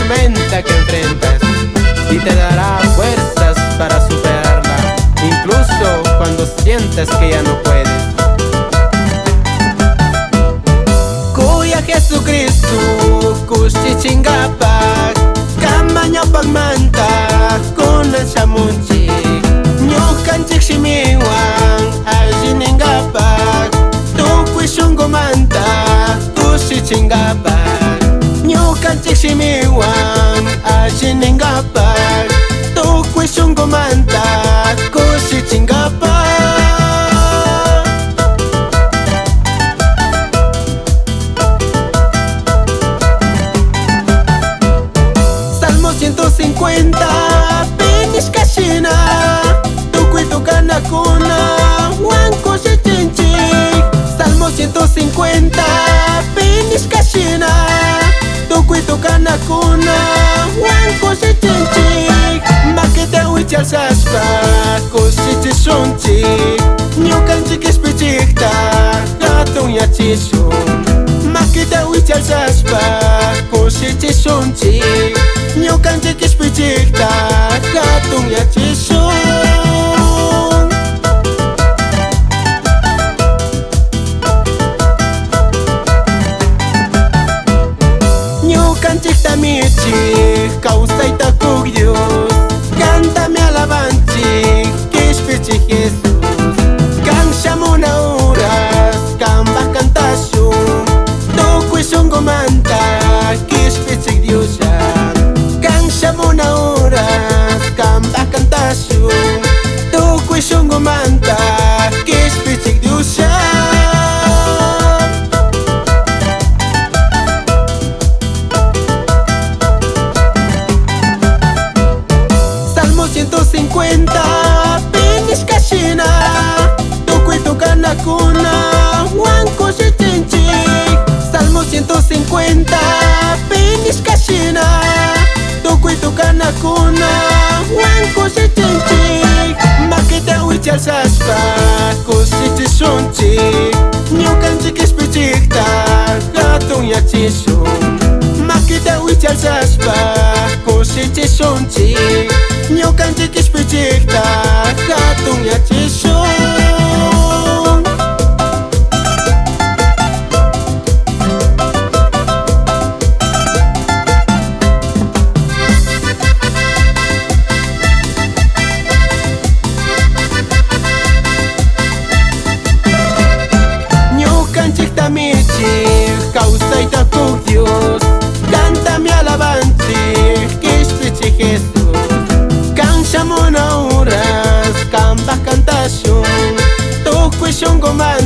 tormenta que enfrentas y te dará fuerzas para superarla, incluso cuando sientas que ya no puedes. Kuya Jesucristo kushi chingapak kamaña pagmanta kunan shamunchi ñukanchik shimiwan alliningapak tukuy shunqumanta kushi chingapak ñukanchik shimiwan alliningapak tukuy shunqumanta kushi chingapak. Salmo 150 pinis kashina tukuy tukanakuna wanko shichinchik. Salmo 150 pinis kashina tukuy tukanakuna wanko shichinchik. Makita wichalsashpa kusichishunchik ñukanchik ispichikta hatun yachishun. Makita wichalsashpa kusichishunchik ñukanchik ispichikta hatun yachishun. Ñukanchik tamichik kawsayta kuk Dios, cántame alabanchik kishpichik Jesus. Kan shamuna horas kanpak kantashun tukuy shunqumanta kishpichik Diosya. Kan shamuna horas kanpak kantashun tukuy shunqumanta kishpichik Diosya. Salmo 150 pinis kashina tukuy tukanakuna wanko shichinchik. Salmo 150 pinis kashina tukuy tukanakuna wanko shichinchik. Makita wichalsashpa kusichishunchik ñukanchik ispichikta hatun yachishun. Makita wichalsashpa kusichishunchik ñukanchik ispichikta hatun yachishun. Ñukanchik tamichik kawsayta kuk Dios, cántame alabanchik kishpichik Jesus. Kan shamuna horas kanpak kantashun tukuy shunqumanta